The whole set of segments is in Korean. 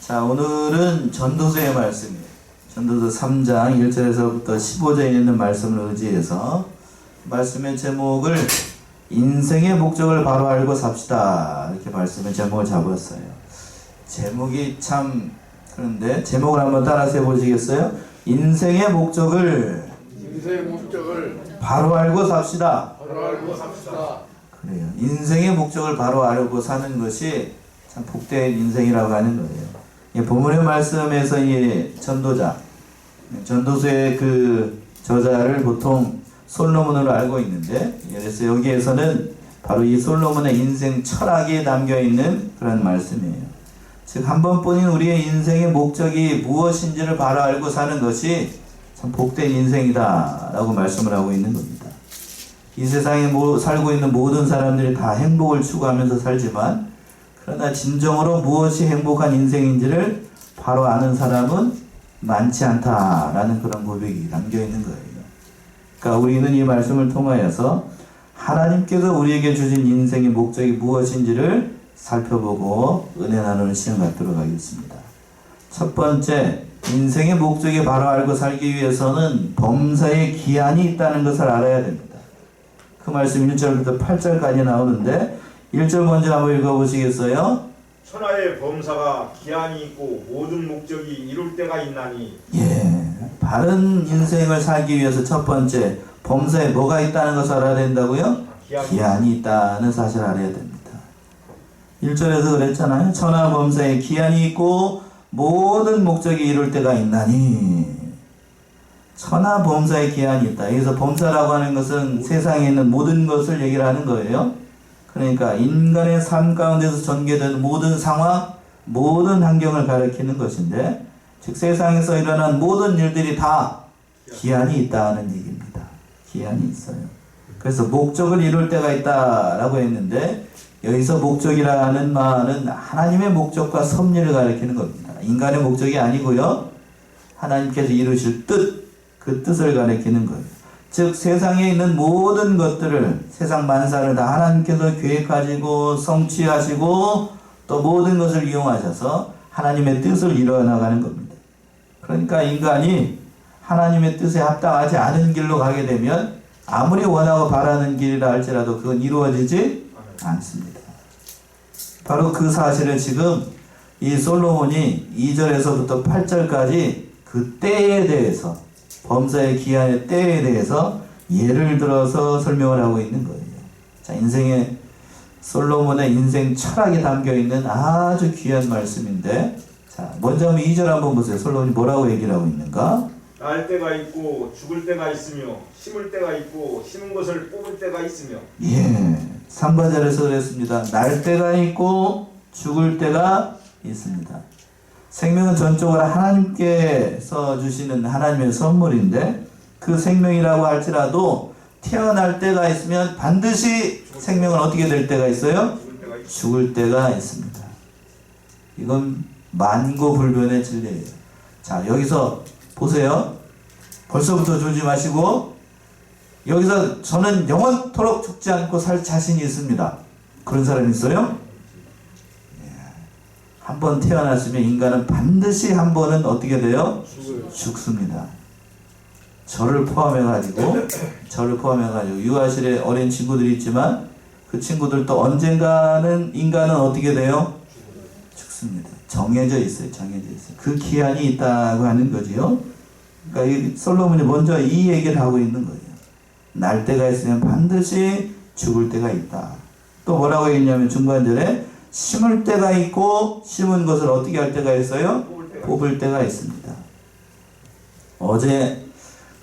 자, 오늘은 전도서의 말씀이에요. 전도서 3장 1절에서부터 15절에 있는 말씀을 의지해서 말씀의 제목을 인생의 목적을 바로 알고 삽시다, 이렇게 말씀의 제목을 잡았어요. 제목이 참 그런데 제목을 한번 따라서 해보시겠어요? 인생의 목적을 바로 알고 삽시다. 그래요. 인생의 목적을 바로 알고 사는 것이 참 복된 인생이라고 하는 거예요. 본문의 말씀에서 이 전도서의 그 저자를 보통 솔로몬으로 알고 있는데, 그래서 여기에서는 바로 이 솔로몬의 인생 철학이 담겨 있는 그런 말씀이에요. 즉, 한 번뿐인 우리의 인생의 목적이 무엇인지를 바로 알고 사는 것이 참 복된 인생이다 라고 말씀을 하고 있는 겁니다. 이 세상에 살고 있는 모든 사람들이 다 행복을 추구하면서 살지만, 그러나 진정으로 무엇이 행복한 인생인지를 바로 아는 사람은 많지 않다라는 그런 고백이 담겨 있는 거예요. 그러니까 우리는 이 말씀을 통하여서 하나님께서 우리에게 주신 인생의 목적이 무엇인지를 살펴보고 은혜 나누는 시간 갖도록 하겠습니다. 첫 번째, 인생의 목적이 바로 알고 살기 위해서는 범사에 기한이 있다는 것을 알아야 됩니다. 그 말씀 1절부터 8절까지 나오는데 1절 먼저 한번 읽어보시겠어요? 천하의 범사가 기한이 있고 모든 목적이 이룰 때가 있나니. 바른 인생을 살기 위해서 첫 번째, 범사에 뭐가 있다는 것을 알아야 된다고요? 기한이 있다는 사실을 알아야 됩니다. 1절에서 그랬잖아요. 천하 범사에 기한이 있고 모든 목적이 이룰 때가 있나니. 천하 범사에 기한이 있다. 여기서 범사라고 하는 것은 세상에 있는 모든 것을 얘기를 하는 거예요. 그러니까 인간의 삶 가운데서 전개되는 모든 상황, 모든 환경을 가리키는 것인데, 즉 세상에서 일어난 모든 일들이 다 기한이 있다는 얘기입니다. 기한이 있어요. 그래서 목적을 이룰 때가 있다라고 했는데, 여기서 목적이라는 말은 하나님의 목적과 섭리를 가리키는 겁니다. 인간의 목적이 아니고요, 하나님께서 이루실 뜻, 그 뜻을 가리키는 거예요. 즉 세상에 있는 모든 것들을, 세상 만사를 다 하나님께서 계획하시고 성취하시고 또 모든 것을 이용하셔서 하나님의 뜻을 이루어 나가는 겁니다. 그러니까 인간이 하나님의 뜻에 합당하지 않은 길로 가게 되면 아무리 원하고 바라는 길이라 할지라도 그건 이루어지지 않습니다. 바로 그 사실을 지금 이 솔로몬이 2절에서부터 8절까지 그 때에 대해서, 범사의 기한의 때에 대해서 예를 들어서 설명을 하고 있는 거예요. 자, 솔로몬의 인생 철학이 담겨 있는 아주 귀한 말씀인데, 자, 먼저 한번 2절 한번 보세요. 솔로몬이 뭐라고 얘기를 하고 있는가? 날 때가 있고 죽을 때가 있으며 심을 때가 있고 심은 것을 뽑을 때가 있으며. 3절에서 그랬습니다. 날 때가 있고 죽을 때가 있습니다. 생명은 전적으로 하나님께서 주시는 하나님의 선물인데, 그 생명이라고 할지라도 태어날 때가 있으면 반드시 생명은 어떻게 될 때가 있어요? 죽을 때가 있습니다. 이건 만고불변의 진리예요. 자, 여기서 보세요. 벌써부터 졸지 마시고, 여기서 저는 영원토록 죽지 않고 살 자신이 있습니다. 그런 사람이 있어요? 한 번 태어났으면 인간은 반드시 한 번은 어떻게 돼요? 죽습니다. 저를 포함해가지고 유아실에 어린 친구들이 있지만 그 친구들도 언젠가는 인간은 어떻게 돼요? 죽습니다. 정해져 있어요. 그 기한이 있다고 하는 거지요. 그러니까 이 솔로몬이 먼저 이 얘기를 하고 있는 거예요. 날 때가 있으면 반드시 죽을 때가 있다. 또 뭐라고 했냐면 중간절에 심을 때가 있고 심은 것을 어떻게 할 때가 있어요? 뽑을 때가 있습니다. 어제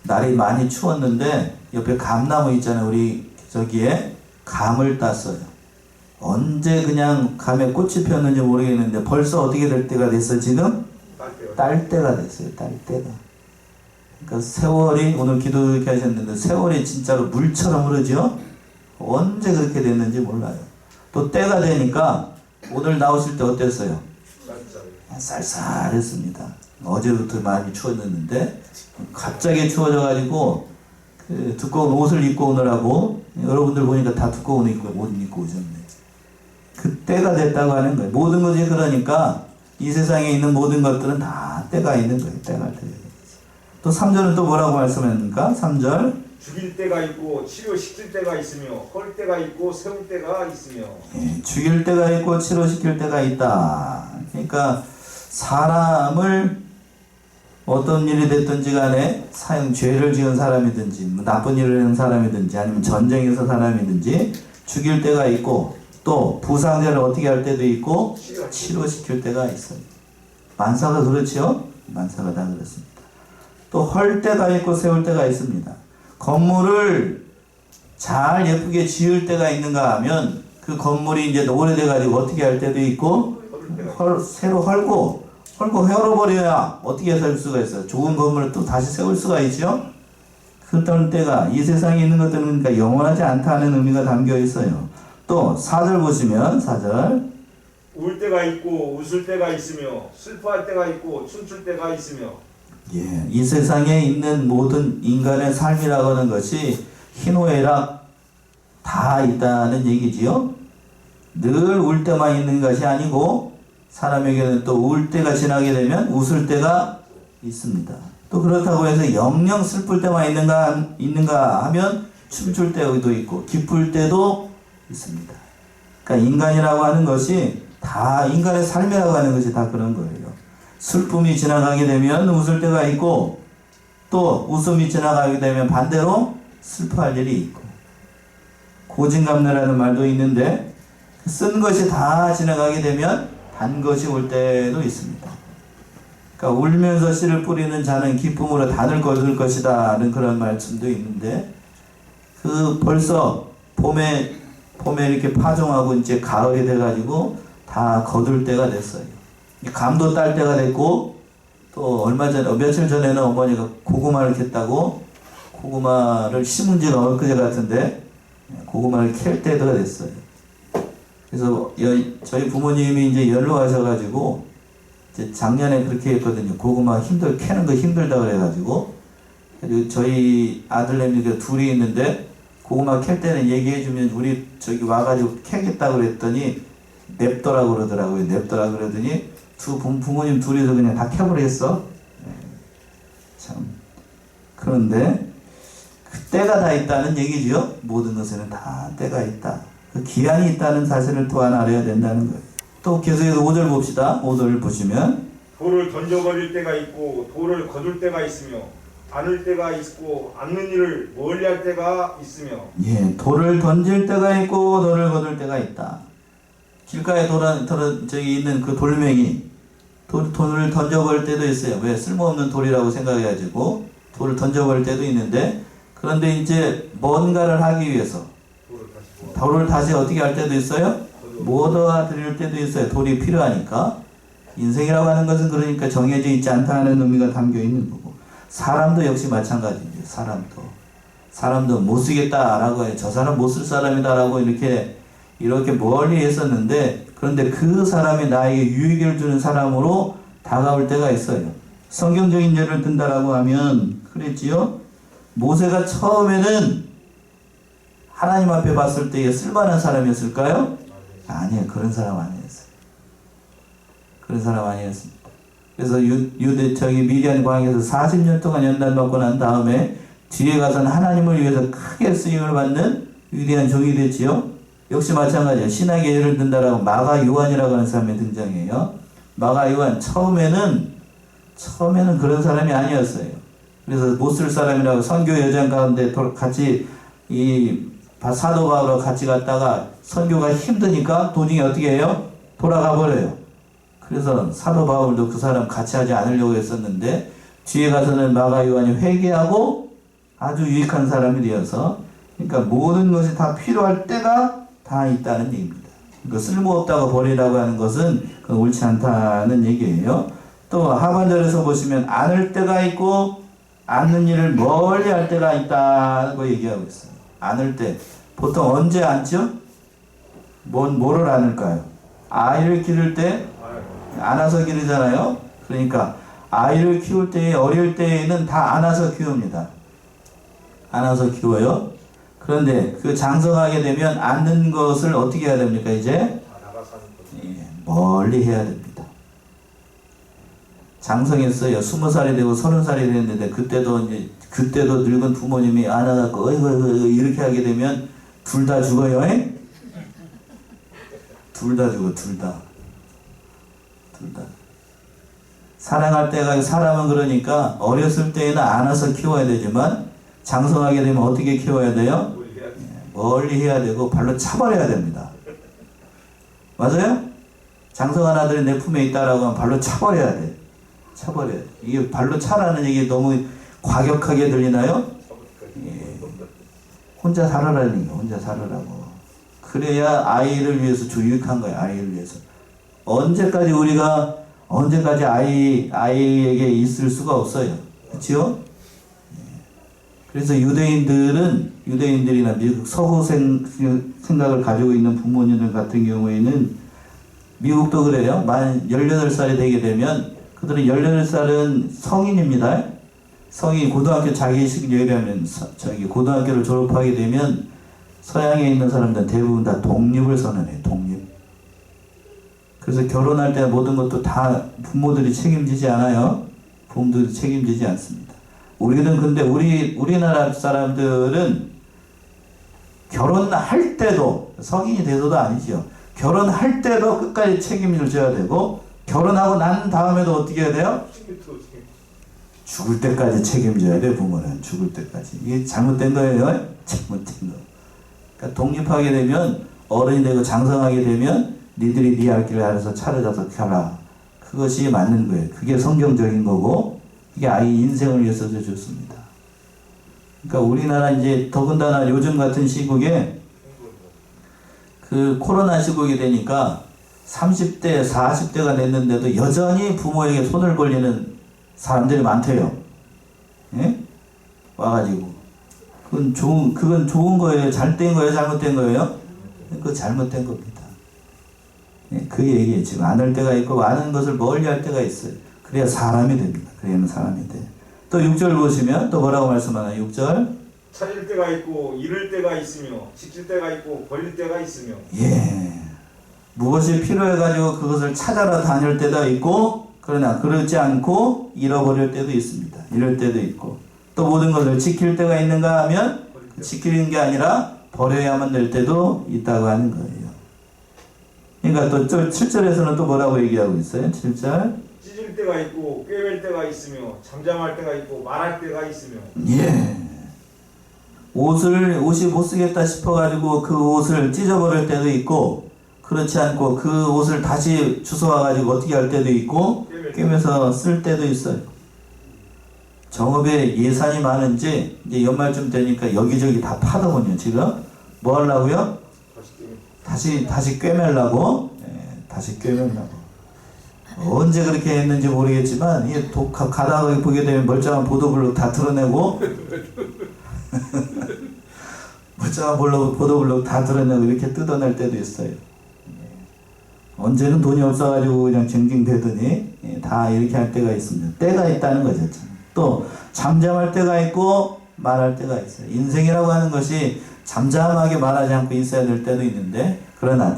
날이 많이 추웠는데 옆에 감나무 있잖아요. 우리 저기에 감을 땄어요. 언제 그냥 감에 꽃이 피었는지 모르겠는데 벌써 어떻게 될 때가 됐어요? 지금? 딸 때가 됐어요. 딸 때가. 그러니까 세월이, 오늘 기도 이렇게 하셨는데 세월이 진짜로 물처럼 흐르죠? 언제 그렇게 됐는지 몰라요. 또 때가 되니까 오늘 나오실 때 어땠어요? 쌀쌀했습니다. 어제부터 많이 추워졌는데 갑자기 추워져가지고 그 두꺼운 옷을 입고 오느라고, 여러분들 보니까 다 두꺼운 옷 입고 오셨네. 그 때가 됐다고 하는 거예요. 모든 것이 그러니까 이 세상에 있는 모든 것들은 다 때가 있는 거예요. 때가 때. 또 3절은 또 뭐라고 말씀합니까? 3절. 죽일 때가 있고 치료시킬 때가 있으며 헐 때가 있고 세울 때가 있으며. 예, 죽일 때가 있고 치료시킬 때가 있다. 그러니까 사람을 어떤 일이 됐든지 간에 죄를 지은 사람이든지 뭐 나쁜 일을 한 사람이든지 아니면 전쟁에서 사람이든지 죽일 때가 있고 또 부상자를 어떻게 할 때도 있고 치료시킬 때가 있어요. 만사가 그렇지요? 만사가 다 그렇습니다. 또 헐 때가 있고 세울 때가 있습니다. 건물을 잘 예쁘게 지을 때가 있는가 하면 그 건물이 이제 오래돼가지고 어떻게 할 때도 있고 새로 헐고 헐어버려야 어떻게 살 수가 있어요. 좋은 건물을 또 다시 세울 수가 있죠. 그런 때가 이 세상에 있는 것들은 그러니까 영원하지 않다는 의미가 담겨 있어요. 또 4절 보시면 4절 울 때가 있고 웃을 때가 있으며 슬퍼할 때가 있고 춤출 때가 있으며. 예, 이 세상에 있는 모든 인간의 삶이라고 하는 것이 희노애락 다 있다는 얘기지요. 늘 울 때만 있는 것이 아니고 사람에게는 또 울 때가 지나게 되면 웃을 때가 있습니다. 또 그렇다고 해서 영영 슬플 때만 있는가 하면 춤출 때도 있고 기쁠 때도 있습니다. 그러니까 인간이라고 하는 것이 다 인간의 삶이라고 하는 것이 다 그런 거예요. 슬픔이 지나가게 되면 웃을 때가 있고 또 웃음이 지나가게 되면 반대로 슬퍼할 일이 있고 고진감래라는 말도 있는데 쓴 것이 다 지나가게 되면 단 것이 올 때도 있습니다. 그러니까 울면서 씨를 뿌리는 자는 기쁨으로 단을 거둘 것이다는 그런 말씀도 있는데 그 벌써 봄에 이렇게 파종하고 이제 가을이 돼가지고 다 거둘 때가 됐어요. 감도 딸 때가 됐고 또 며칠 전에는 어머니가 고구마를 캤다고 고구마를 심은 지가 엊그제 같은데 고구마를 캘 때가 됐어요. 그래서 저희 부모님이 이제 연로하셔가지고 이제 작년에 그렇게 했거든요. 고구마 캐는 거 힘들다 그래가지고 그리고 저희 아들내미 둘이 있는데 고구마 캘 때는 얘기해주면 우리 저기 와가지고 캐겠다 그랬더니 냅더라고 그러더라고요. 냅더라 그러더니 부모님 둘이서 그냥 다 캐버렸어. 참 그런데 그 때가 다 있다는 얘기지요. 모든 것에는 다 때가 있다. 그 기한이 있다는 사실을 또한 알아야 된다는 거예요. 또 계속해서 5절 봅시다. 5절 보시면 돌을 던져버릴 때가 있고 돌을 거둘 때가 있으며 안을 때가 있고 안는 일을 멀리할 때가 있으며. 예, 돌을 던질 때가 있고 돌을 거둘 때가 있다. 길가에 저기 있는 그 돌멩이 돌을 던져버릴 때도 있어요. 왜? 쓸모없는 돌이라고 생각해가지고 돌을 던져버릴 때도 있는데 그런데 이제 뭔가를 하기 위해서 돌을 다시 어떻게 할 때도 있어요? 모아다 드릴 때도 있어요. 돌이 필요하니까. 인생이라고 하는 것은 그러니까 정해져 있지 않다는 의미가 담겨 있는 거고 사람도 역시 마찬가지죠. 사람도 못 쓰겠다라고 해요. 저 사람 못 쓸 사람이다라고 이렇게 멀리 했었는데 그런데 그 사람이 나에게 유익을 주는 사람으로 다가올 때가 있어요. 성경적인 예를 든다라고 하면 그랬지요. 모세가 처음에는 하나님 앞에 봤을 때에 쓸만한 사람이었을까요? 아니에요. 그런 사람 아니었어요. 그런 사람 아니었습니다. 그래서 미디안 광야에서 40년 동안 연단받고 난 다음에 뒤에 가서는 하나님을 위해서 크게 쓰임을 받는 위대한 종이 됐지요. 역시 마찬가지예요. 신학의 예를 든다라고 마가 요한이라고 하는 사람이 등장해요. 마가 요한 처음에는 그런 사람이 아니었어요. 그래서 못 쓸 사람이라고 선교 여정 가운데 같이 사도 바울하고 같이 갔다가 선교가 힘드니까 도중에 어떻게 해요? 돌아가 버려요. 그래서 사도 바울도 그 사람 같이 하지 않으려고 했었는데 뒤에 가서는 마가 요한이 회개하고 아주 유익한 사람이 되어서 그러니까 모든 것이 다 필요할 때가 다 있다는 얘기입니다. 그러니까 쓸모없다고 버리라고 하는 것은 그건 옳지 않다는 얘기예요. 또 하반절에서 보시면 안을 때가 있고 안는 일을 멀리 할 때가 있다고 얘기하고 있어요. 안을 때 보통 언제 안죠? 뭐를 안을까요? 아이를 기를 때 안아서 기르잖아요. 그러니까 아이를 키울 때 어릴 때에는 다 안아서 키웁니다. 안아서 키워요. 그런데 그 장성하게 되면 안는 것을 어떻게 해야 됩니까? 이제 멀리 해야 됩니다. 장성했어요. 20살이 되고 30살이 됐는데 그때도 늙은 부모님이 안아갖고 어이구 이렇게 하게 되면 둘 다 죽어요. 둘 다 죽어. 둘 다. 사랑할 때가 사람은 그러니까 어렸을 때에는 안아서 키워야 되지만 장성하게 되면 어떻게 키워야 돼요? 멀리 해야 되고 발로 차버려야 됩니다. 맞아요? 장성한 아들이 내 품에 있다라고 하면 발로 차버려야 돼. 차버려야 돼. 이게 발로 차라는 얘기 너무 과격하게 들리나요? 예. 혼자 살아라는 거, 혼자 살아라고. 그래야 아이를 위해서 유익한 거야, 아이를 위해서. 언제까지 아이에게 있을 수가 없어요. 그치요? 그래서 유대인들이나 미국 서구 생각을 가지고 있는 부모님들 같은 경우에는 미국도 그래요. 만 18살이 되게 되면 그들은 18살은 성인입니다. 성인 고등학교 자기식 얘기하면 고등학교를 졸업하게 되면 서양에 있는 사람들은 대부분 다 독립을 선언해요. 독립. 그래서 결혼할 때 모든 것도 다 부모들이 책임지지 않아요. 부모들이 책임지지 않습니다. 우리는 근데 우리나라 사람들은 결혼할 때도 성인이 돼서도 아니죠. 결혼할 때도 끝까지 책임을 져야 되고 결혼하고 난 다음에도 어떻게 해야 돼요? 죽을 때까지 책임져야 돼. 부모는 죽을 때까지. 이게 잘못된 거예요. 잘못된 거. 그러니까 독립하게 되면 어른이 되고 장성하게 되면 니들이 네 할 길을 알아서 차려져서 가라. 그것이 맞는 거예요. 그게 성경적인 거고 이게 아이 인생을 위해서도 좋습니다. 그러니까 우리나라 이제 더군다나 요즘 같은 시국에 그 코로나 시국이 되니까 30대, 40대가 됐는데도 여전히 부모에게 손을 벌리는 사람들이 많대요. 예? 와가지고. 그건 좋은 거예요? 잘된 거예요? 잘못된 거예요? 그거 잘못된 겁니다. 예, 그 얘기예요. 지금 안 할 때가 있고, 아는 것을 멀리 할 때가 있어요. 그래야 사람이 됩니다. 그래야만 사람이 돼. 또 6절 보시면 또 뭐라고 말씀하나요? 6절. 찾을 때가 있고, 잃을 때가 있으며, 지킬 때가 있고, 버릴 때가 있으며. 예. 무엇이 필요해가지고 그것을 찾아라 다닐 때도 있고, 그러나 그렇지 않고 잃어버릴 때도 있습니다. 이럴 때도 있고. 또 모든 것을 지킬 때가 있는가 하면 지키는 게 아니라 버려야만 될 때도 있다고 하는 거예요. 그러니까 또 7절에서는 또 뭐라고 얘기하고 있어요? 7절. 찢을 때가 있고 꿰맬 때가 있으며 잠잠할 때가 있고 말할 때가 있으며. 예. 옷이 못 쓰겠다 싶어가지고 그 옷을 찢어버릴 때도 있고 그렇지 않고 그 옷을 다시 주워와가지고 어떻게 할 때도 있고 꿰매서 쓸 때도 있어요. 정읍에 예산이 많은지 이제 연말쯤 되니까 여기저기 다 파더군요. 지금 뭐 하려고요? 다시 꿰매려고. 예, 다시 꿰매려고. 언제 그렇게 했는지 모르겠지만 이게 가다가 보게 되면 멀쩡한 보도블록 다 드러내고 멀쩡한 보도블록 다 드러내고 이렇게 뜯어낼 때도 있어요. 언제는 돈이 없어가지고 그냥 징징대더니 다 이렇게 할 때가 있습니다. 때가 있다는 거죠. 또 잠잠할 때가 있고 말할 때가 있어요. 인생이라고 하는 것이 잠잠하게 말하지 않고 있어야 될 때도 있는데 그러나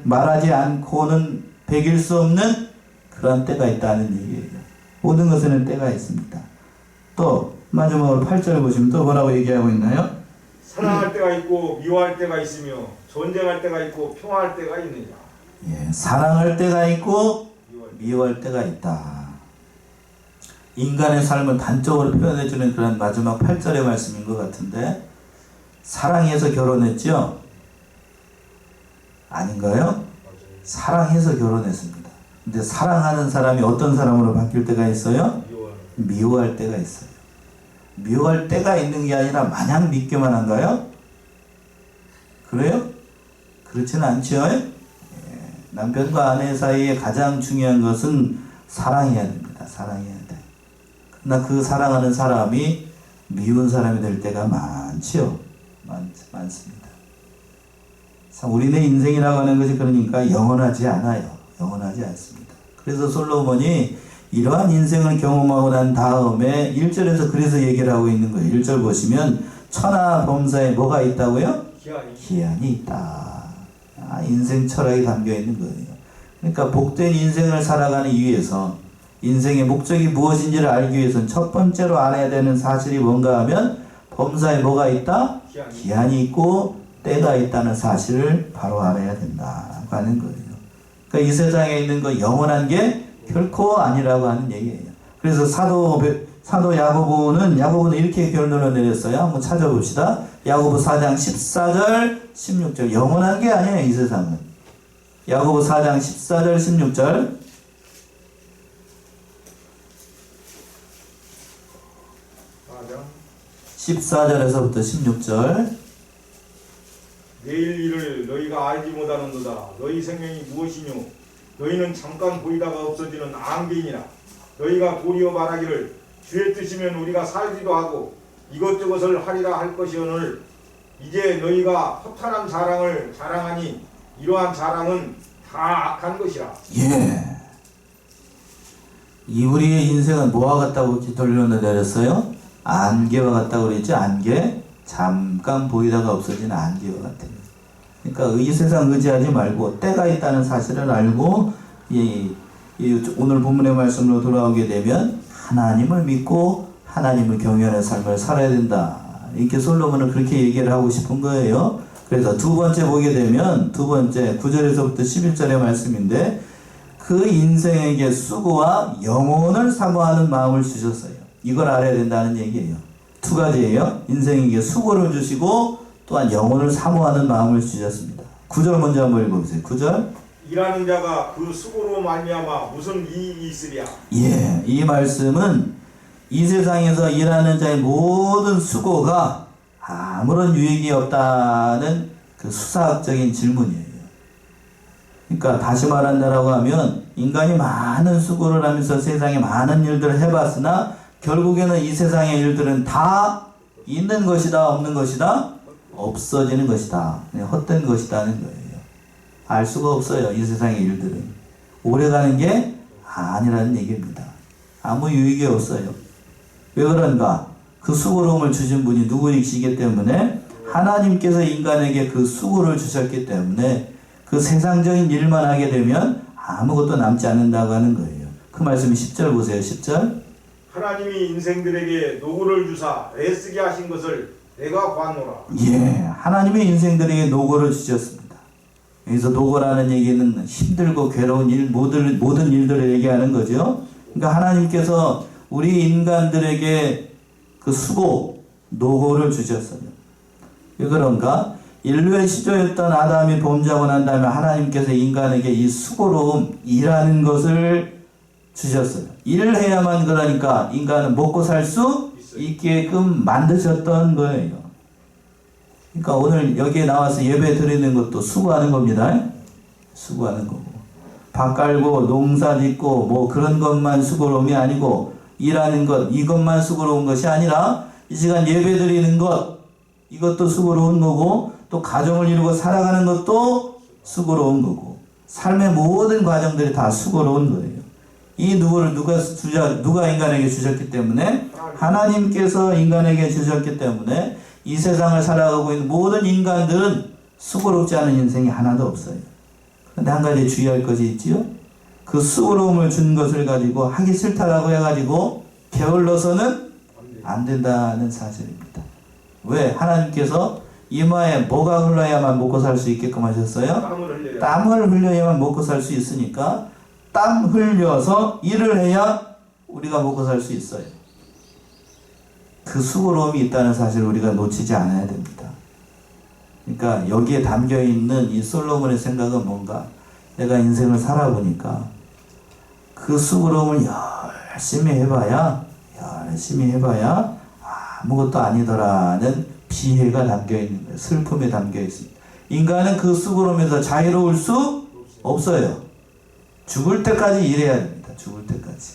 말하지 않고는 배길 수 없는 그런 때가 있다는 얘기예요. 모든 것에는 때가 있습니다. 또 마지막으로 8절 보시면 또 뭐라고 얘기하고 있나요? 사랑할 때가 있고 미워할 때가 있으며 전쟁할 때가 있고 평화할 때가 있느냐. 예, 사랑할 때가 있고 미워할 때가 있다. 인간의 삶을 단적으로 표현해주는 그런 마지막 8절의 말씀인 것 같은데 사랑해서 결혼했죠? 아닌가요? 사랑해서 결혼했습니다. 근데 사랑하는 사람이 어떤 사람으로 바뀔 때가 있어요? 미워할 때가 있어요. 미워할 때가 있는 게 아니라 마냥 믿기만 한가요? 그래요? 그렇지는 않죠? 남편과 아내 사이에 가장 중요한 것은 사랑해야 됩니다. 사랑해야 돼. 그러나 그 사랑하는 사람이 미운 사람이 될 때가 많지요. 많습니다. 참 우리네 인생이라고 하는 것이 그러니까 영원하지 않아요. 영원하지 않습니다. 그래서 솔로몬이 이러한 인생을 경험하고 난 다음에 1절에서 그래서 얘기를 하고 있는 거예요. 1절 보시면 천하 범사에 뭐가 있다고요? 기한이 있다. 인생 철학이 담겨 있는 거예요. 그러니까 복된 인생을 살아가기 위해서 인생의 목적이 무엇인지를 알기 위해서는 첫 번째로 알아야 되는 사실이 뭔가 하면 범사에 뭐가 있다? 기한이 있고 때가 있다는 사실을 바로 알아야 된다고 하는 거예요. 그러니까 이 세상에 있는 거 영원한 게 결코 아니라고 하는 얘기예요. 그래서 사도 야고보는 이렇게 결론을 내렸어요. 한번 찾아봅시다. 야고보 4장 14절 16절. 영원한 게 아니에요, 이 세상은. 야고보 4장 14절 16절. 14절에서부터 16절. 내일 일을 너희가 알지 못하는도다. 너희 생명이 무엇이뇨? 너희는 잠깐 보이다가 없어지는 안개이니라. 너희가 도리어 말하기를 주의 뜻이면 우리가 살기도 하고 이것저것을 하리라 할 것이오늘 이제 너희가 허탄한 자랑을 자랑하니 이러한 자랑은 다 악한 것이라. 예. 이 우리의 인생은 뭐와 같다고 결론을 내렸어요? 안개와 같다고 그랬죠. 안개. 잠깐 보이다가 없어지는 안개와 같아요. 그러니까 이 세상 의지하지 말고 때가 있다는 사실을 알고 오늘 본문의 말씀으로 돌아오게 되면 하나님을 믿고 하나님을 경외하는 삶을 살아야 된다. 이렇게 솔로몬은 그렇게 얘기를 하고 싶은 거예요. 그래서 두 번째 보게 되면 9절에서부터 11절의 말씀인데 그 인생에게 수고와 영혼을 사모하는 마음을 주셨어요. 이걸 알아야 된다는 얘기예요. 두 가지예요. 인생에게 수고를 주시고 또한 영혼을 사모하는 마음을 주셨습니다. 9절 먼저 한번 읽어보세요. 9절. 일하는 자가 그 수고로 말미암아 무슨 이익이 있으랴. 예, 이 말씀은 이 세상에서 일하는 자의 모든 수고가 아무런 유익이 없다는 그 수사학적인 질문이에요. 그러니까 다시 말한다라고 하면 인간이 많은 수고를 하면서 세상에 많은 일들을 해봤으나 결국에는 이 세상의 일들은 다 있는 것이다, 없는 것이다, 없어지는 것이다, 헛된 것이다는 거예요. 알 수가 없어요. 이 세상의 일들은 오래가는 게 아니라는 얘기입니다. 아무 유익이 없어요. 왜 그런가? 그 수고로움을 주신 분이 누구이시기 때문에 하나님께서 인간에게 그 수고를 주셨기 때문에 그 세상적인 일만 하게 되면 아무것도 남지 않는다고 하는 거예요. 그 말씀이 10절 보세요. 10절. 하나님이 인생들에게 노고를 주사 애쓰게 하신 것을 내가 보았노라. 예, 하나님의 인생들에게 노고를 주셨습니다. 여기서 노고라는 얘기는 힘들고 괴로운 일, 모든 일들을 얘기하는 거죠. 그러니까 하나님께서 우리 인간들에게 그 수고, 노고를 주셨어요. 왜 그런가? 인류의 시조였던 아담이 범죄하고 난 다음에 하나님께서 인간에게 이 수고로움, 일하는 것을 주셨어요. 일을 해야만 그러니까 인간은 먹고 살 수 있게끔 만드셨던 거예요. 그러니까 오늘 여기에 나와서 예배 드리는 것도 수고하는 겁니다. 수고하는 거고. 밭 깔고 농사 짓고 뭐 그런 것만 수고로움이 아니고 일하는 것 이것만 수고로운 것이 아니라 이 시간 예배 드리는 것 이것도 수고로운 거고 또 가정을 이루고 살아가는 것도 수고로운 거고 삶의 모든 과정들이 다 수고로운 거예요. 이 누구를 누가 인간에게 주셨기 때문에 하나님께서 인간에게 주셨기 때문에 이 세상을 살아가고 있는 모든 인간들은 수고롭지 않은 인생이 하나도 없어요. 그런데 한 가지 주의할 것이 있지요. 그 수고로움을 준 것을 가지고 하기 싫다라고 해가지고 게을러서는 안 된다는 사실입니다. 왜? 하나님께서 이마에 뭐가 흘러야만 먹고 살 수 있게끔 하셨어요? 땀을 흘려야만 먹고 살 수 있으니까 땀 흘려서 일을 해야 우리가 먹고 살 수 있어요. 그 수고로움이 있다는 사실을 우리가 놓치지 않아야 됩니다. 그러니까 여기에 담겨있는 이 솔로몬의 생각은 뭔가 내가 인생을 살아보니까 그 수고로움을 열심히 해봐야 아무것도 아니더라는 비애가 담겨있는 거예요. 슬픔에 담겨있습니다. 인간은 그 수고로움에서 자유로울 수 없어요. 죽을 때까지 일해야 됩니다. 죽을 때까지.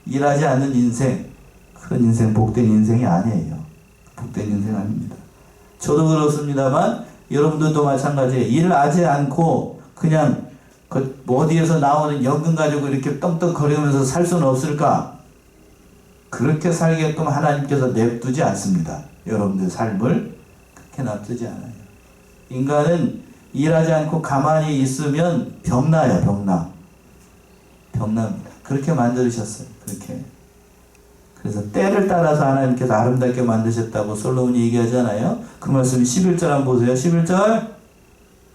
일하지 않는 인생, 그런 인생 복된 인생이 아니에요. 복된 인생 아닙니다. 저도 그렇습니다만 여러분들도 마찬가지예요. 일하지 않고 그냥 뭐 어디에서 나오는 연금 가지고 이렇게 떵떵거리면서 살 수는 없을까? 그렇게 살게끔 하나님께서 냅두지 않습니다. 여러분들 삶을 그렇게 놔두지 않아요. 인간은 일하지 않고 가만히 있으면 병나요. 병납니다. 그렇게 만드셨어요. 그렇게. 그래서 때를 따라서 하나님께서 아름답게 만드셨다고 솔로몬이 얘기하잖아요. 그 말씀 11절 한번 보세요. 11절.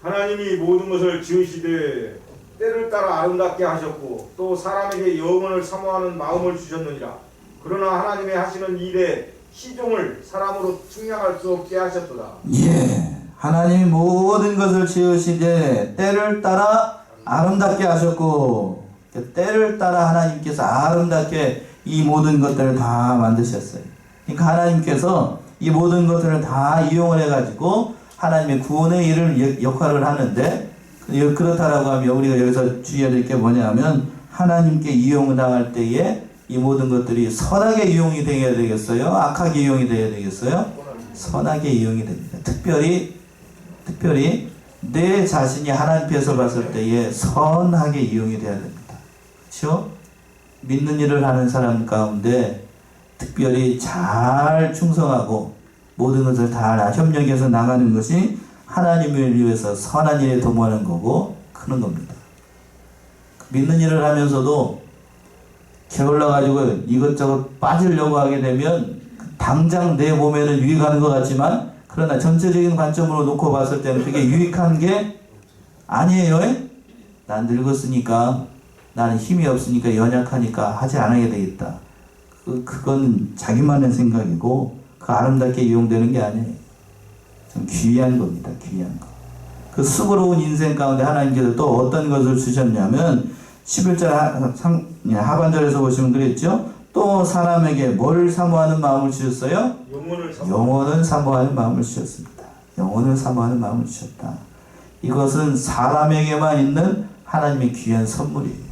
하나님이 모든 것을 지으시되 때를 따라 아름답게 하셨고 또 사람에게 영원을 사모하는 마음을 주셨느니라. 그러나 하나님의 하시는 일에 시종을 사람으로 측량할 수 없게 하셨도다. 예. 하나님이 모든 것을 지으시되 때를 따라 아름답게 하셨고, 때를 따라 하나님께서 아름답게 이 모든 것들을 다 만드셨어요. 그러니까 하나님께서 이 모든 것들을 다 이용을 해가지고 하나님의 구원의 일을 역할을 하는데, 그렇다라고 하면 우리가 여기서 주의해야 될 게 뭐냐면, 하나님께 이용을 당할 때에 이 모든 것들이 선하게 이용이 되어야 되겠어요? 악하게 이용이 되어야 되겠어요? 선하게 이용이 됩니다. 특별히 내 자신이 하나님께서 봤을 때에 선하게 이용이 돼야 됩니다. 그렇죠? 믿는 일을 하는 사람 가운데 특별히 잘 충성하고 모든 것을 다 협력해서 나가는 것이 하나님을 위해서 선한 일에 도모하는 거고 크는 겁니다. 믿는 일을 하면서도 게을러가지고 이것저것 빠지려고 하게 되면 당장 내 몸에는 유익하는 것 같지만, 그러나 전체적인 관점으로 놓고 봤을 때는 그게 유익한 게 아니에요. 난 늙었으니까, 나는 힘이 없으니까, 연약하니까 하지 않아야 되겠다. 그건 자기만의 생각이고 그 아름답게 이용되는 게 아니에요. 좀 귀한 겁니다. 귀한 거. 그 수고로운 인생 가운데 하나님께서 또 어떤 것을 주셨냐면 11절 하반절에서 보시면 그랬죠. 또 사람에게 뭘 사모하는 마음을 주셨어요? 영혼을 사모하는 마음을 주셨습니다. 영혼을 사모하는 마음을 주셨다. 이것은 사람에게만 있는 하나님의 귀한 선물이에요.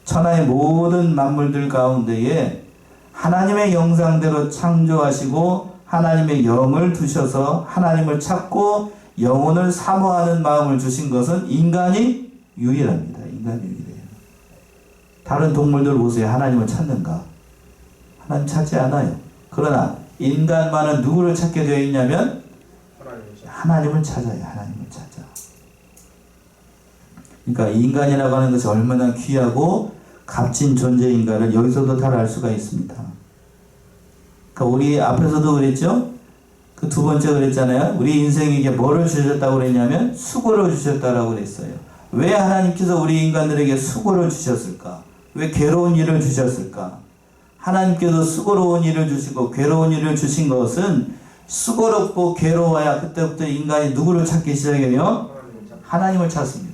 천하의 모든 만물들 가운데에 하나님의 영상대로 창조하시고 하나님의 영을 두셔서 하나님을 찾고 영혼을 사모하는 마음을 주신 것은 인간이 유일합니다. 인간이 유일해요. 다른 동물들 보세요. 하나님을 찾는가? 하나님 찾지 않아요. 그러나 인간만은 누구를 찾게 되어 있냐면 하나님을 찾아요. 하나님을 찾아. 그러니까 인간이라고 하는 것이 얼마나 귀하고 값진 존재인가를 여기서도 다 알 수가 있습니다. 그러니까 우리 앞에서도 그랬죠? 그 두 번째 그랬잖아요. 우리 인생에게 뭐를 주셨다고 그랬냐면 수고를 주셨다라고 그랬어요. 왜 하나님께서 우리 인간들에게 수고를 주셨을까? 왜 괴로운 일을 주셨을까? 하나님께서 수고로운 일을 주시고 괴로운 일을 주신 것은 수고롭고 괴로워야 그때부터 인간이 누구를 찾기 시작해요? 하나님을 찾습니다.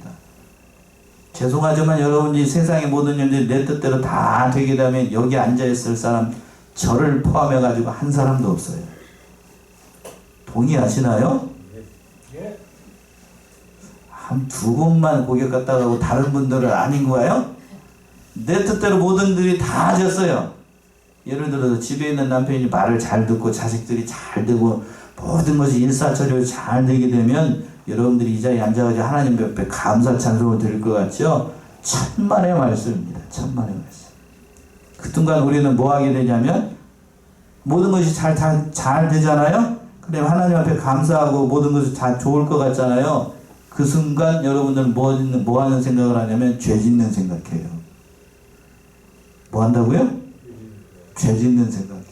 죄송하지만 여러분이 세상의 모든 일들이 내 뜻대로 다 되게 되면 여기 앉아있을 사람 저를 포함해가지고 한 사람도 없어요. 동의하시나요? 한 두 분만 고개 갖다 가고 다른 분들은 아닌 거예요? 내 뜻대로 모든 일이 다 졌어요. 예를 들어서 집에 있는 남편이 말을 잘 듣고 자식들이 잘 되고 모든 것이 일사천리로 잘 되게 되면 여러분들이 이 자리에 앉아가지고 하나님 옆에 감사 찬송을 드릴 것 같죠? 천만의 말씀입니다. 천만의 말씀. 그 순간 우리는 뭐 하게 되냐면 모든 것이 잘 되잖아요? 그래 하나님 앞에 감사하고 모든 것이 다 좋을 것 같잖아요? 그 순간 여러분들은 뭐 하는 생각을 하냐면 죄 짓는 생각해요. 뭐 한다고요? 죄 짓는 생각해.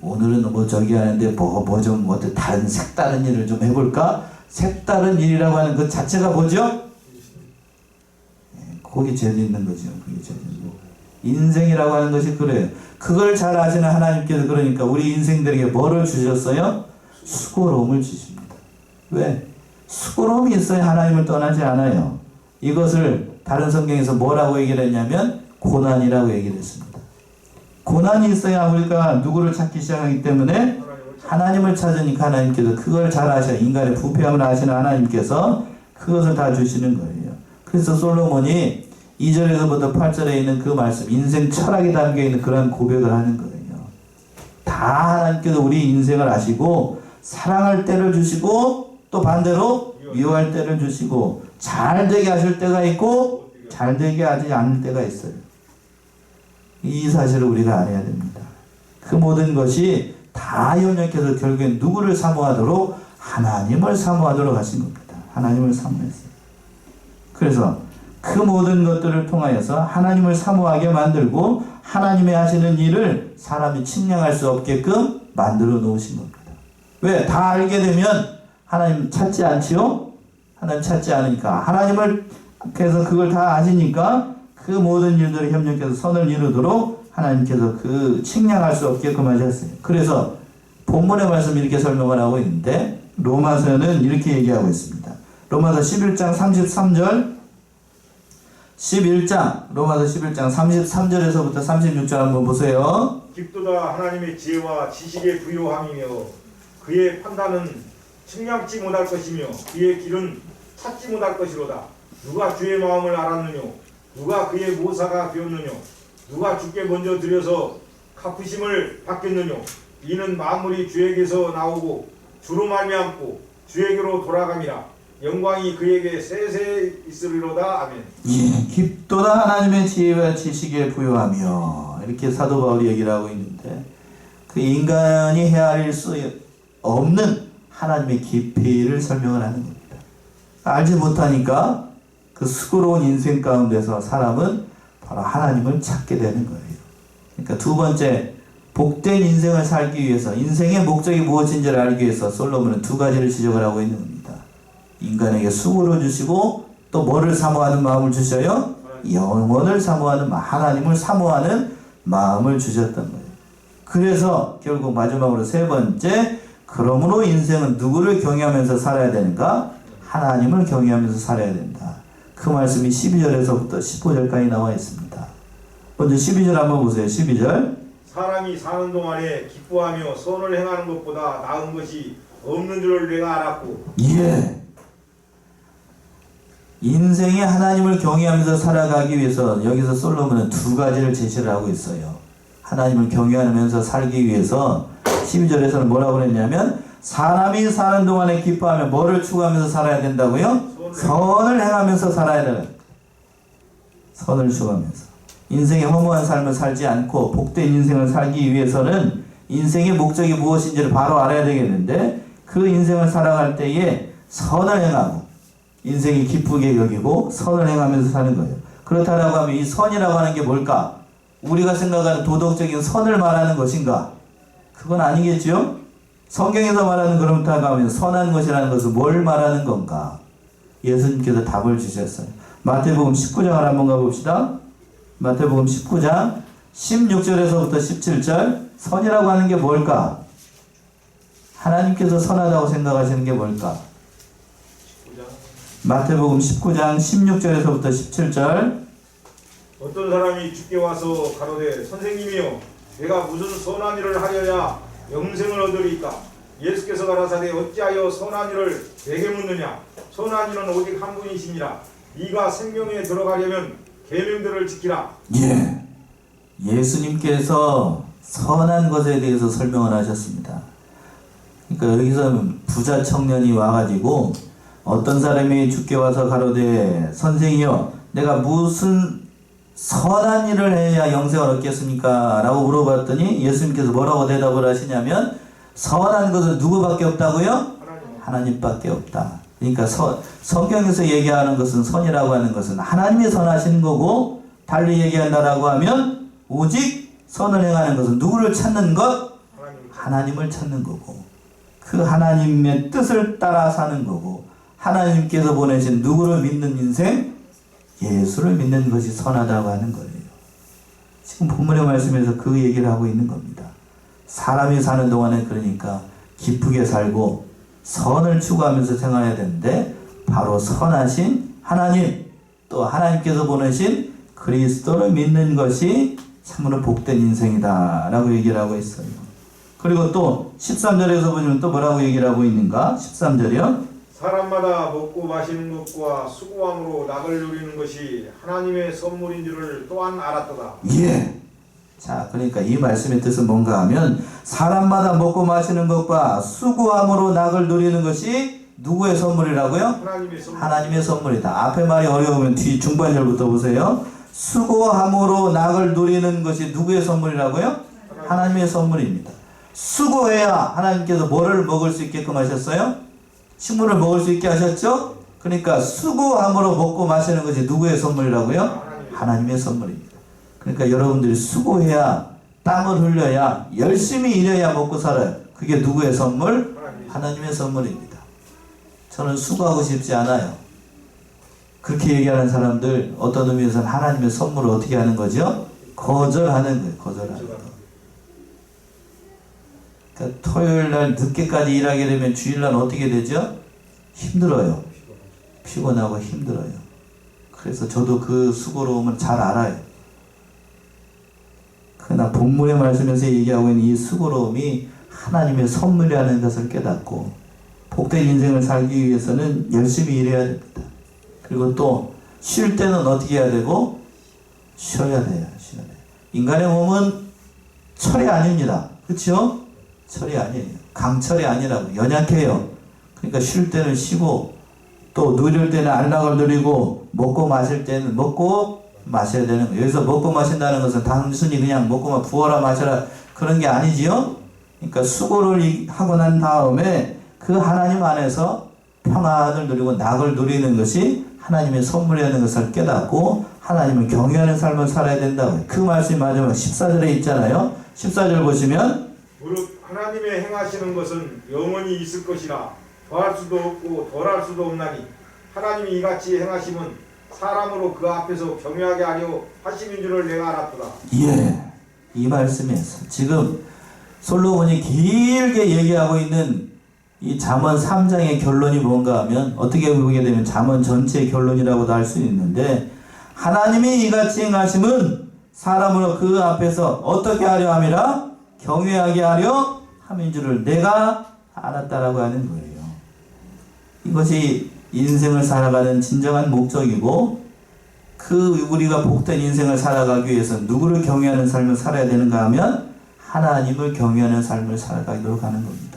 오늘은 뭐 저기 하는데 좀 다른 색다른 일을 좀 해볼까? 색다른 일이라고 하는 그 자체가 뭐죠? 거기 죄 짓는 거죠. 그게 죄 짓는 거. 인생이라고 하는 것이 그래요. 그걸 잘 아시는 하나님께서 그러니까 우리 인생들에게 뭐를 주셨어요? 수고로움을 주십니다. 왜? 수고로움이 있어야 하나님을 떠나지 않아요. 이것을 다른 성경에서 뭐라고 얘기를 했냐면 고난이라고 얘기를 했습니다. 고난이 있어야 우리가 누구를 찾기 시작하기 때문에 하나님을 찾으니까 하나님께서 그걸 잘 아셔. 인간의 부패함을 아시는 하나님께서 그것을 다 주시는 거예요. 그래서 솔로몬이 2절에서부터 8절에 있는 그 말씀, 인생 철학이 담겨있는 그런 고백을 하는 거예요. 다 하나님께서 우리 인생을 아시고 사랑할 때를 주시고 또 반대로 미워할 때를 주시고 잘 되게 하실 때가 있고 잘 되게 하지 않을 때가 있어요. 이 사실을 우리가 알아야 됩니다. 그 모든 것이 다 협력해서 결국엔 누구를 사모하도록? 하나님을 사모하도록 하신 겁니다. 하나님을 사모했어요. 그래서 그 모든 것들을 통하여서 하나님을 사모하게 만들고 하나님의 하시는 일을 사람이 측량할 수 없게끔 만들어 놓으신 겁니다. 왜? 다 알게 되면 하나님 찾지 않지요? 하나님 찾지 않으니까. 하나님을 그래서 그걸 다 아시니까 그 모든 일들을 협력해서 선을 이루도록 하나님께서 그 측량할 수 없게끔 하셨어요. 그래서 본문의 말씀 이렇게 설명을 하고 있는데 로마서는 이렇게 얘기하고 있습니다. 로마서 11장 33절 11장 로마서 11장 33절에서부터 36절 한번 보세요. 깊도다 하나님의 지혜와 지식의 부요함이며 그의 판단은 측량치 못할 것이며 그의 길은 찾지 못할 것이로다. 누가 주의 마음을 알았느뇨? 누가 그의 모사가 되었느뇨? 누가 주께 먼저 드려서 갚으심을 받겠느뇨? 이는 만물이 주에게서 나오고 주로 말미암고 주에게로 돌아감이라. 영광이 그에게 세세 있으리로다. 아멘. 예, 깊도다 하나님의 지혜와 지식에 부요하며 이렇게 사도 바울이 얘기를 하고 있는데 그 인간이 헤아릴 수 없는 하나님의 깊이를 설명을 하는 겁니다. 알지 못하니까 그 수고로운 인생 가운데서 사람은 바로 하나님을 찾게 되는 거예요. 그러니까 두 번째, 복된 인생을 살기 위해서 인생의 목적이 무엇인지를 알기 위해서 솔로몬은 두 가지를 지적을 하고 있는 겁니다. 인간에게 수고를 주시고 또 뭐를 사모하는 마음을 주셔요? 영원을 사모하는 하나님을 사모하는 마음을 주셨던 거예요. 그래서 결국 마지막으로 세 번째, 그러므로 인생은 누구를 경외하면서 살아야 되는가? 하나님을 경외하면서 살아야 된다. 그 말씀이 12절에서부터 15절까지 나와 있습니다. 먼저 12절 한번 보세요. 12절. 사람이 사는 동안에 기뻐하며 선을 행하는 것보다 나은 것이 없는 줄을 내가 알았고. 예. 인생에 하나님을 경외하면서 살아가기 위해서 여기서 솔로몬은 두 가지를 제시를 하고 있어요. 하나님을 경외하면서 살기 위해서 12절에서는 뭐라고 그랬냐면 사람이 사는 동안에 기뻐하며 뭐를 추구하면서 살아야 된다고요? 선을 행하면서 살아야 돼요. 선을 추구하면서. 인생의 허무한 삶을 살지 않고 복된 인생을 살기 위해서는 인생의 목적이 무엇인지를 바로 알아야 되겠는데 그 인생을 살아갈 때에 선을 행하고 인생이 기쁘게 여기고 선을 행하면서 사는 거예요. 그렇다라고 하면 이 선이라고 하는 게 뭘까? 우리가 생각하는 도덕적인 선을 말하는 것인가? 그건 아니겠죠? 성경에서 말하는 그렇다고 하면 선한 것이라는 것은 뭘 말하는 건가? 예수님께서 답을 주셨어요. 마태복음 19장을 한번 가봅시다. 마태복음 19장 16절에서부터 17절. 선이라고 하는 게 뭘까? 하나님께서 선하다고 생각하시는 게 뭘까? 마태복음 19장 16절에서부터 17절. 어떤 사람이 주께 와서 가로되 선생님이여 내가 무슨 선한 일을 하려야 영생을 얻으리까? 예수께서 가라사대 어찌하여 선한 일을 내게 묻느냐? 선한 이는 오직 한 분이시니라. 네가 생명에 들어가려면 계명들을 지키라. 예. 예수님께서 선한 것에 대해서 설명을 하셨습니다. 그러니까 여기서 부자 청년이 와가지고 어떤 사람이 주께 와서 가로되 선생이여 내가 무슨 선한 일을 해야 영생을 얻겠습니까? 라고 물어봤더니 예수님께서 뭐라고 대답을 하시냐면 선한 것은 누구밖에 없다고요? 하나님밖에 없다. 그러니까 성경에서 얘기하는 것은 선이라고 하는 것은 하나님이 선하시는 거고 달리 얘기한다라고 하면 오직 선을 행하는 것은 누구를 찾는 것? 하나님을 찾는 거고 그 하나님의 뜻을 따라 사는 거고 하나님께서 보내신 누구를 믿는 인생? 예수를 믿는 것이 선하다고 하는 거예요. 지금 본문의 말씀에서 그 얘기를 하고 있는 겁니다. 사람이 사는 동안에 그러니까 기쁘게 살고 선을 추구하면서 생활해야 되는데 바로 선하신 하나님 또 하나님께서 보내신 그리스도를 믿는 것이 참으로 복된 인생이다 라고 얘기를 하고 있어요. 그리고 또 13절에서 보면 또 뭐라고 얘기를 하고 있는가? 13절이요. 사람마다 먹고 마시는 것과 수고함으로 낙을 누리는 것이 하나님의 선물인 줄을 또한 알았도다. 예. 자, 그러니까 이 말씀의 뜻은 뭔가 하면 사람마다 먹고 마시는 것과 수고함으로 낙을 누리는 것이 누구의 선물이라고요? 하나님의 선물. 하나님의 선물이다. 앞에 말이 어려우면 뒤 중반절부터 보세요. 수고함으로 낙을 누리는 것이 누구의 선물이라고요? 하나님의 선물입니다. 수고해야 하나님께서 뭐를 먹을 수 있게끔 하셨어요? 식물을 먹을 수 있게 하셨죠? 그러니까 수고함으로 먹고 마시는 것이 누구의 선물이라고요? 하나님의 선물입니다. 그러니까 여러분들이 수고해야, 땀을 흘려야, 열심히 일해야 먹고 살아요. 그게 누구의 선물? 하나님의 선물입니다. 저는 수고하고 싶지 않아요. 그렇게 얘기하는 사람들 어떤 의미에서는 하나님의 선물을 어떻게 하는 거죠? 거절하는 거예요. 거절하는 거. 그러니까 토요일날 늦게까지 일하게 되면 주일날 어떻게 되죠? 힘들어요. 피곤하고 힘들어요. 그래서 저도 그 수고로움을 잘 알아요. 그러나 본문의 말씀에서 얘기하고 있는 이 수고로움이 하나님의 선물이라는 것을 깨닫고 복된 인생을 살기 위해서는 열심히 일해야 됩니다. 그리고 또 쉴 때는 어떻게 해야 되고? 쉬어야 돼요. 쉬어야 돼요. 인간의 몸은 철이 아닙니다. 그렇죠? 철이 아니에요. 강철이 아니라고. 연약해요. 그러니까 쉴 때는 쉬고 또 누릴 때는 안락을 누리고 먹고 마실 때는 먹고 마셔야 되는 거예요. 여기서 먹고 마신다는 것은 단순히 그냥 먹고만 부어라 마셔라 그런 게 아니지요. 그러니까 수고를 하고 난 다음에 그 하나님 안에서 평안을 누리고 낙을 누리는 것이 하나님의 선물이라는 것을 깨닫고 하나님을 경외하는 삶을 살아야 된다고요. 그 말씀이 마지막 14절에 있잖아요. 14절 보시면 무릇 하나님의 행하시는 것은 영원히 있을 것이라 더할 수도 없고 덜할 수도 없나니 하나님이 이같이 행하심은 사람으로 그 앞에서 경외하게 하려 하심인 줄을 내가 알았도다. 예, 이 말씀에서 지금 솔로몬이 길게 얘기하고 있는 이 잠언 3장의 결론이 뭔가 하면 어떻게 보게 되면 잠언 전체의 결론이라고도 할 수 있는데 하나님이 이같이 행하심은 사람으로 그 앞에서 어떻게 하려 함이라? 경외하게 하려 함인 줄을 내가 알았다라고 하는 거예요. 이것이 인생을 살아가는 진정한 목적이고 그 우리가 복된 인생을 살아가기 위해서 누구를 경외하는 삶을 살아야 되는가 하면 하나님을 경외하는 삶을 살아가도록 하는 겁니다.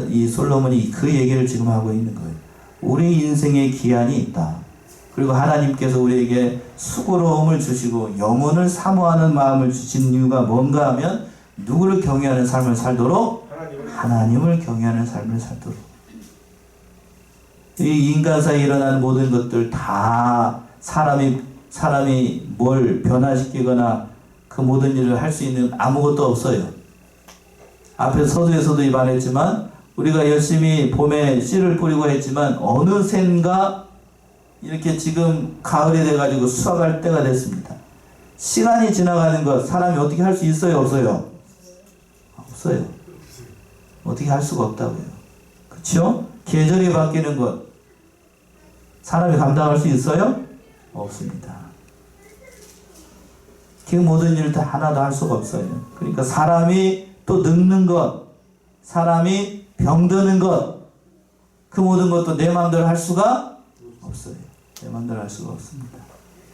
이 솔로몬이 그 얘기를 지금 하고 있는 거예요. 우리 인생에 기한이 있다. 그리고 하나님께서 우리에게 수고로움을 주시고 영혼을 사모하는 마음을 주신 이유가 뭔가 하면 누구를 경외하는 삶을 살도록? 하나님을 경외하는 삶을 살도록. 이 인간 사이에 일어나는 모든 것들 다 사람이 뭘 변화시키거나 그 모든 일을 할 수 있는 아무것도 없어요. 앞에 서두에서도 말했지만 우리가 열심히 봄에 씨를 뿌리고 했지만 어느샌가 이렇게 지금 가을이 돼가지고 수확할 때가 됐습니다. 시간이 지나가는 것 사람이 어떻게 할 수 있어요? 없어요? 없어요. 어떻게 할 수가 없다고요. 그렇죠? 계절이 바뀌는 것 사람이 감당할 수 있어요? 없습니다. 그 모든 일을 다 하나도 할 수가 없어요. 그러니까 사람이 또 늙는 것, 사람이 병드는 것, 그 모든 것도 내 마음대로 할 수가 없어요. 내 마음대로 할 수가 없습니다.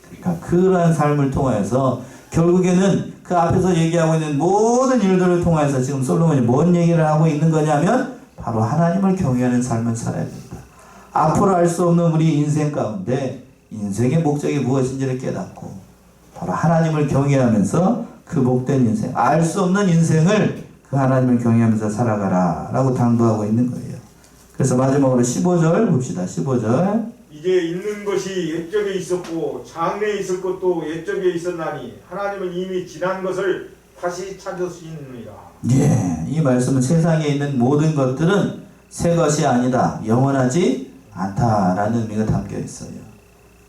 그러니까 그러한 삶을 통해서 결국에는 그 앞에서 얘기하고 있는 모든 일들을 통해서 지금 솔로몬이 뭔 얘기를 하고 있는 거냐면 바로 하나님을 경외하는 삶을 살아야 된다. 앞으로 알 수 없는 우리 인생 가운데 인생의 목적이 무엇인지를 깨닫고 바로 하나님을 경외하면서 그 복된 인생, 알 수 없는 인생을 그 하나님을 경외하면서 살아가라 라고 당부하고 있는 거예요. 그래서 마지막으로 15절 봅시다. 15절 이제 있는 것이 옛적에 있었고 장래에 있을 것도 옛적에 있었나니 하나님은 이미 지난 것을 다시 찾으시느니라. 예, 이 말씀은 세상에 있는 모든 것들은 새 것이 아니다. 영원하지 않다라는 의미가 담겨 있어요.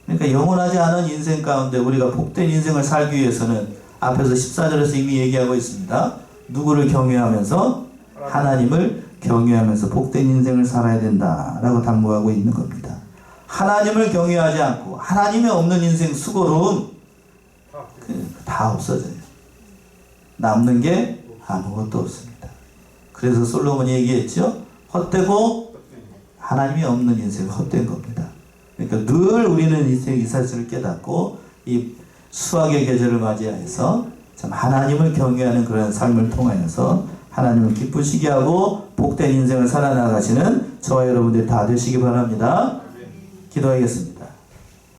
그러니까 영원하지 않은 인생 가운데 우리가 복된 인생을 살기 위해서는 앞에서 14절에서 이미 얘기하고 있습니다. 누구를 경외하면서? 하나님을 경외하면서 복된 인생을 살아야 된다라고 당부하고 있는 겁니다. 하나님을 경외하지 않고 하나님이 없는 인생 수고로움 다 없어져요. 남는 게 아무것도 없습니다. 그래서 솔로몬이 얘기했죠. 헛되고 하나님이 없는 인생은 헛된 겁니다. 그러니까 늘 우리는 이 사실을 깨닫고 이 수학의 계절을 맞이해서 참 하나님을 경외하는 그런 삶을 통하여서 하나님을 기쁘시게 하고 복된 인생을 살아나가시는 저와 여러분들이 다 되시기 바랍니다. 기도하겠습니다.